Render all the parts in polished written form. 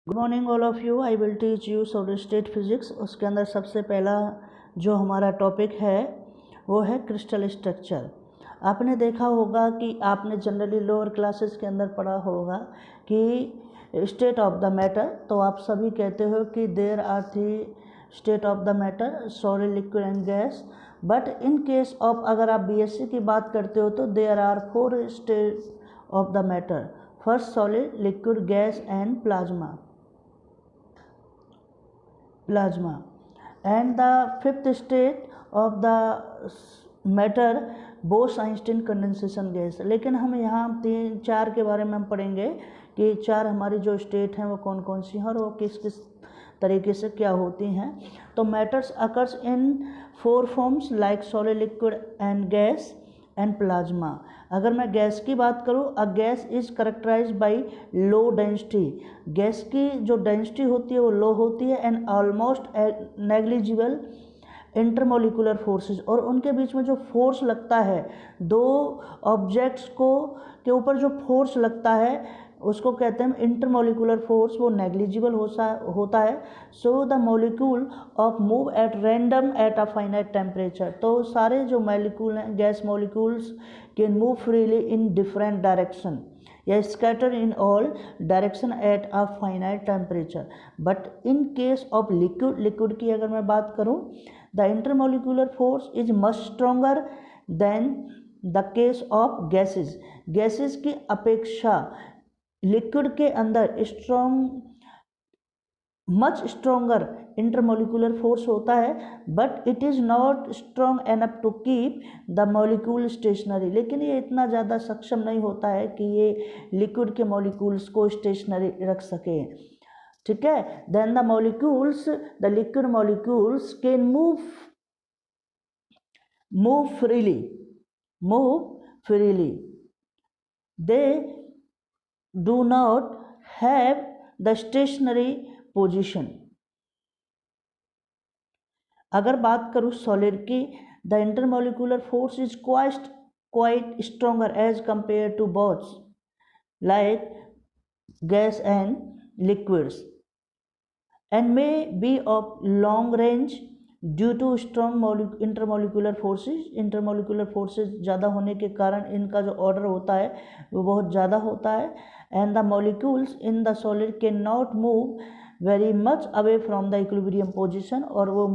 Good morning all of you. I will teach you solid state physics. उसके अंदर सबसे पहला जो हमारा टॉपिक है वो है क्रिस्टल स्ट्रक्चर। आपने देखा होगा कि आपने जनरली लोअर क्लासेस के अंदर पढ़ा होगा कि स्टेट ऑफ द मैटर, तो आप सभी कहते हो कि there are three state of the matter, solid, liquid and gas. But in case of अगर आप बीएससी की बात करते हो तो there are four state of the matter. First solid, liquid, gas and plasma and the fifth state of the matter Bose Einstein condensation gas. लेकिन हम यहाँ चार के बारे में हम पढ़ेंगे कि चार हमारी जो स्टेट हैं वो कौन कौन सी हैं और वो किस किस तरीके से क्या होती हैं। तो matters occurs in four forms like solid, liquid and gas and plasma. अगर मैं गैस की बात करूं, a gas is characterized by low density. Gas की जो डेंसिटी होती है वो लो होती है and almost negligible intermolecular forces, और उनके बीच में जो फोर्स लगता है, दो ऑब्जेक्ट्स को के ऊपर जो फोर्स लगता है उसको कहते हैं इंटरमोलिकुलर फोर्स, वो नेग्लिजिबल होता है। So the molecule of move at random at a finite temperature. तो सारे जो मॉलिक्यूल हैं, gas molecules can move freely in different direction या scatter in all direction at a finite temperature. But in case of liquid की अगर मैं बात करूं, the intermolecular force is much stronger than the case of gases. Gases की अपेक्षा liquid के अंदर मच स्ट्रोंगर इंटरमोलिकुलर फोर्स होता है, but it is not strong enough to keep the molecule stationary. लेकिन ये इतना ज़्यादा सक्षम नहीं होता है कि ये लिक्विड के मॉलिक्यूल्स को स्टेशनरी रख सके। ठीक है। Then the molecules, the liquid molecules can move freely. They do not have the stationary position. अगर बात करूँ सॉलिड की, the intermolecular force is quite stronger as compare to both like gas and liquids and may be of long range due to strong intermolecular forces। Intermolecular forces ज़्यादा होने के कारण इनका जो ऑर्डर होता है वो बहुत ज़्यादा होता है। And the molecules in the solid can not move very much away from the equilibrium position, और वो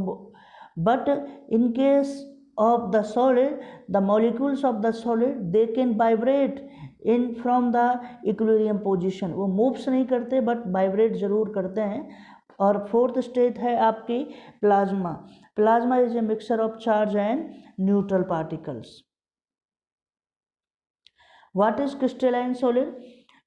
but in case of the solid, the molecules of the solid they can vibrate in from the equilibrium position। वो moves नहीं करते but vibrate जरूर करते हैं। और fourth state है आपकी plasma. Plasma is a mixture of charge and neutral particles. What is crystalline solid?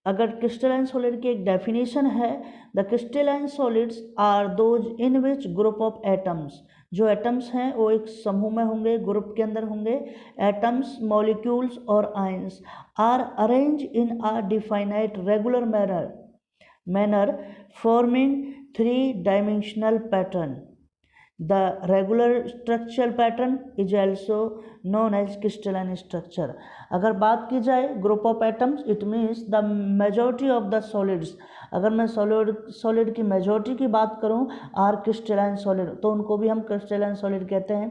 अगर क्रिस्टलाइन सॉलिड की एक डेफिनेशन है, the crystalline solids are those in which group of atoms. जो एटम्स हैं वो एक समूह में होंगे, ग्रुप के अंदर होंगे। एटम्स, मॉलिक्यूल्स और ions are arrange in a definite regular manner forming three-dimensional pattern. The regular structural pattern is also known as crystalline structure। अगर बात की जाए group of atoms, it means the majority of the solids. अगर मैं solid की majority की बात करूं, आर क्रिस्टलाइन सॉलिड, तो उनको भी हम क्रिस्टलाइन सॉलिड कहते हैं।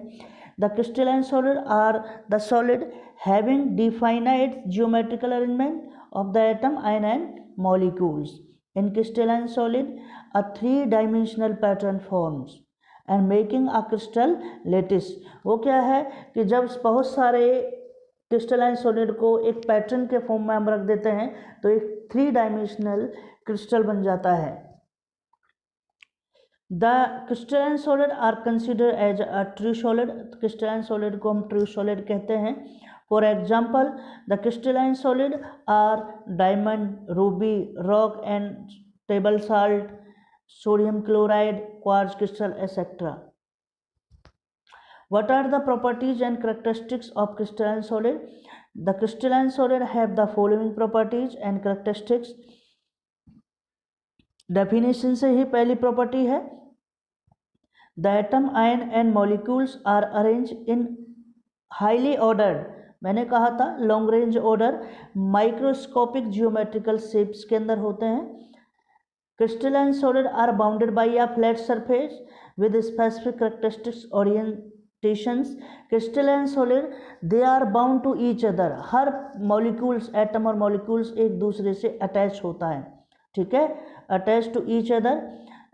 The crystalline solid are the solid having definite geometrical arrangement of the atom, ion and molecules. In crystalline solid, a three-dimensional pattern forms and making a crystal lattice। वो क्या है कि जब बहुत सारे क्रिस्टलाइन सॉलिड को एक पैटर्न के फॉर्म में हम रख देते हैं तो एक थ्री डायमेंशनल क्रिस्टल बन जाता है। The crystalline solid are consider as a true solid. Crystalline solid को हम ट्रू सॉलिड कहते हैं। For example, the crystalline solid are diamond, ruby, rock and table salt, sodium chloride, quartz crystal, etc. What are the properties and characteristics of crystalline solid? The crystalline solid have the following properties and characteristics। Definition से ही पहली property है, the atom, ion and molecules are arranged in highly ordered, मैंने कहा था long range order, microscopic geometrical shapes के अंदर होते हैं। Crystalline solid are bounded by a flat surface with specific characteristics orientations. Crystalline solid they are bound to each other. Her molecules atom और molecules एक दूसरे से attach होता है, ठीक है, attached to each other.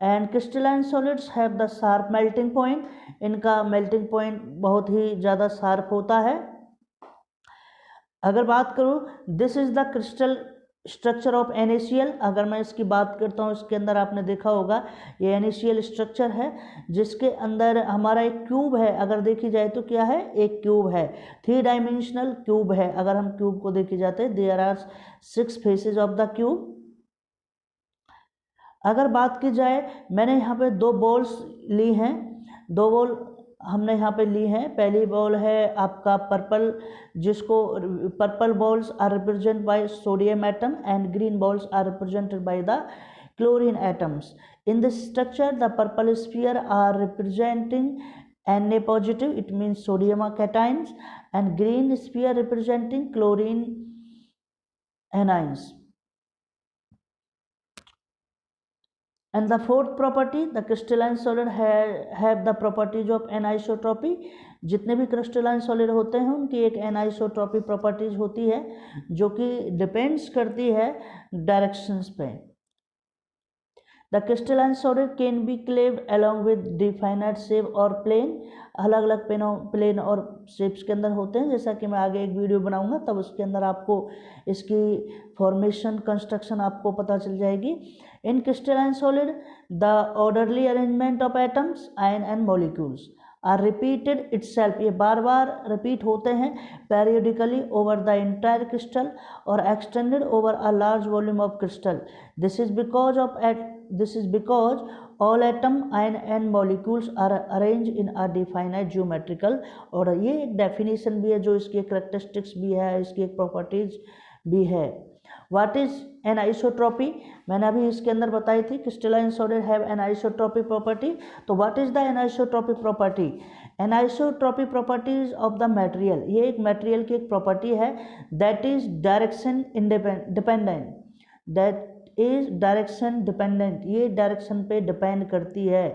And crystalline solids have the sharp melting point. इनका melting point बहुत ही ज़्यादा sharp होता है. अगर बात करूँ this is the crystal structure of NaCl. अगर मैं इसकी बात करता हूँ, इसके अंदर आपने देखा होगा ये NaCl स्ट्रक्चर है जिसके अंदर हमारा एक क्यूब है. अगर देखी जाए तो क्या है, एक क्यूब है, 3 डायमेंशनल क्यूब है. अगर हम क्यूब को देखी जाते हैं there are 6 faces of the cube. अगर बात की जाए मैंने यहाँ पे 2 बॉल्स ली हैं, 2 बॉल हमने यहाँ पे ली हैं. पहली बॉल है आपका पर्पल, जिसको purple balls are represent by sodium atom and green balls are represented by the chlorine atoms. In this structure the purple sphere are representing Na positive, it means sodium cations, and green sphere representing chlorine anions. And the fourth property, the crystalline solid have the properties of anisotropy. जितने भी crystalline solid होते हैं उनकी एक anisotropy properties होती है जो कि depends करती है directions पे. The crystalline solid can be cleaved along with definite shape और plane. अलग अलग प्लेन और शेप्स के अंदर होते हैं, जैसा कि मैं आगे एक वीडियो बनाऊंगा तब उसके अंदर आपको इसकी फॉर्मेशन कंस्ट्रक्शन आपको पता चल जाएगी. In crystalline solid the orderly arrangement of atoms ion and molecules are repeated itself. ये बार बार रिपीट होते हैं periodically over the entire crystal और extended over a large volume of crystal. This is because all atom ion and molecules are arranged in a definite geometrical order. ये एक definition भी है जो इसकी एक करेक्टरिस्टिक्स भी है, इसकी एक प्रॉपर्टीज भी है. व्हाट इज एनाइसोट्रॉपी, मैंने अभी इसके अंदर बताई थी crystalline solid have anisotropy property. तो what is the anisotropy property? Anisotropy properties of the material, ये एक मटेरियल की एक प्रॉपर्टी है that is direction dependent. That is direction dependent, ये डायरेक्शन पे डिपेंड करती है.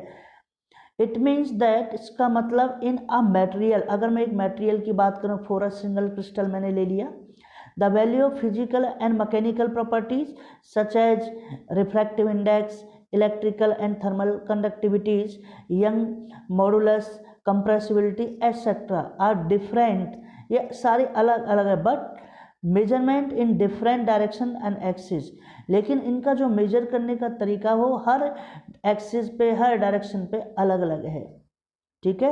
इट मीन्स दैट, इसका मतलब इन अ मटेरियल, अगर मैं एक मटेरियल की बात करूँ फॉर अ सिंगल क्रिस्टल मैंने ले लिया, the value of physical and mechanical properties such as refractive index, electrical and thermal conductivities, Young modulus, compressibility etcetera are different. ये सारे अलग अलग है but measurement in different direction and axis. लेकिन इनका जो मेजर करने का तरीका हो हर एक्सिस पे, हर डायरेक्शन पे अलग अलग है, ठीक है.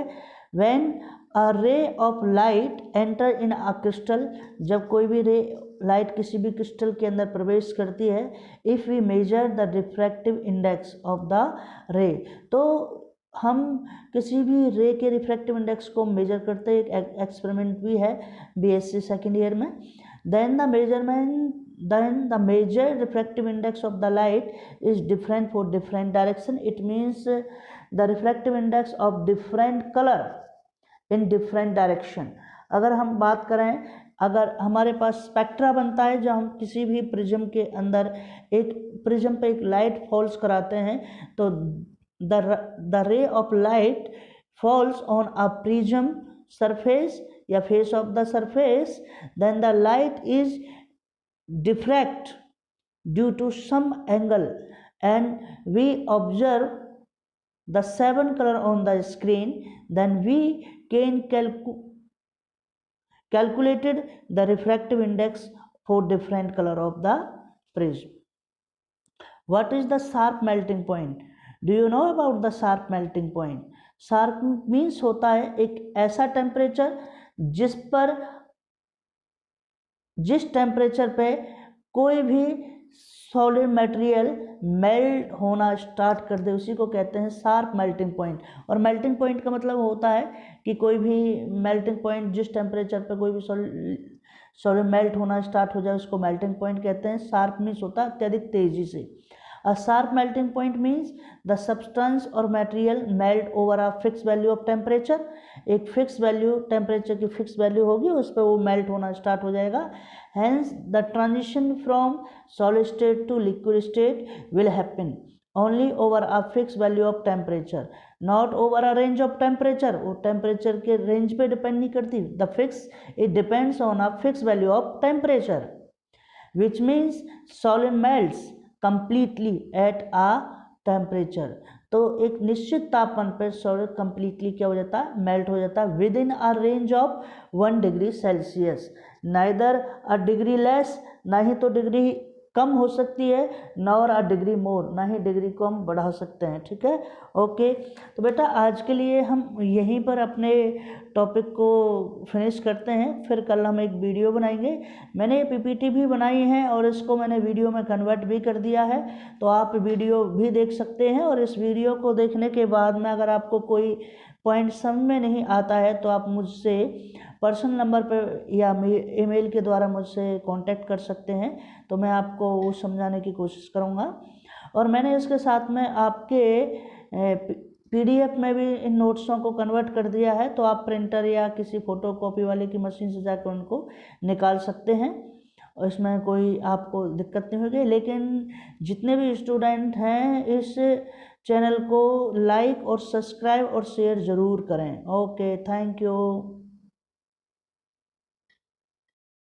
When a ray of light enter in a crystal, जब कोई भी रे लाइट किसी भी क्रिस्टल के अंदर प्रवेश करती है, if we measure the refractive index of the ray, तो हम किसी भी रे के रिफ्रैक्टिव इंडेक्स को मेजर करते हैं. एक एक्सपेरिमेंट भी है BSc सेकेंड ईयर में. Then the major refractive index of the light is different for different direction. It means the refractive index of different color in different direction. अगर हम बात करें, अगर हमारे पास स्पेक्ट्रा बनता है जब हम किसी भी प्रिज्म के अंदर एक प्रिज्म पे एक लाइट फॉल्स कराते हैं, तो the ray of light falls on a prism surface या face of the surface, then the light is diffract due to some angle and we observe the 7 color on the screen. Then we can calculated the refractive index for different color of the prism. What is the sharp melting point? Do you know about the sharp melting point? Sharp means होता है एक ऐसा temperature जिस temperature पे कोई भी solid material melt होना start कर दे, उसी को कहते हैं शार्प मेल्टिंग पॉइंट. और मेल्टिंग पॉइंट का मतलब होता है कि कोई भी मेल्टिंग पॉइंट जिस टेम्परेचर पे कोई भी सॉलिड मेल्ट होना स्टार्ट हो जाए उसको मेल्टिंग पॉइंट कहते हैं. शार्प मीन्स होता है अत्यधिक तेजी से. A sharp melting point means the substance or material melt over a fixed value of temperature. एक फिक्स वैल्यू, टेम्परेचर की फिक्स वैल्यू होगी, उस पर वो मेल्ट होना स्टार्ट हो जाएगा. Hence the transition from solid state to liquid state will happen. Only over a fix value of temperature, not over a range of temperature. वो temperature के रेंज पे डिपेंड नहीं करती। The fix it depends on a fix value of temperature which means solid melts completely at a temperature। तो एक निश्चित तापमान पर सॉलिड कंप्लीटली क्या हो जाता है, मेल्ट हो जाता है with in a range of 1 degree Celsius, neither a degree less, ना ही तो डिग्री कम हो सकती है, नॉर अ डिग्री मोर, ना ही डिग्री को हम बढ़ा सकते हैं। ठीक है, ओके। तो बेटा आज के लिए हम यहीं पर अपने टॉपिक को फिनिश करते हैं, फिर कल हम एक वीडियो बनाएंगे। मैंने ये पीपीटी भी बनाई है और इसको मैंने वीडियो में कन्वर्ट भी कर दिया है, तो आप वीडियो भी देख सकते हैं। और इस वीडियो को देखने के बाद में अगर आपको कोई पॉइंट समझ में नहीं आता है तो आप मुझसे पर्सनल नंबर पर या ईमेल के द्वारा मुझसे कांटेक्ट कर सकते हैं, तो मैं आपको वो समझाने की कोशिश करूँगा। और मैंने इसके साथ में आपके पीडीएफ में भी इन नोट्सों को कन्वर्ट कर दिया है, तो आप प्रिंटर या किसी फ़ोटोकॉपी वाले की मशीन से जाकर उनको निकाल सकते हैं, और इसमें कोई आपको दिक्कत नहीं होगी। लेकिन जितने भी स्टूडेंट हैं इस चैनल को लाइक और सब्सक्राइब और शेयर ज़रूर करें। Okay, thank you.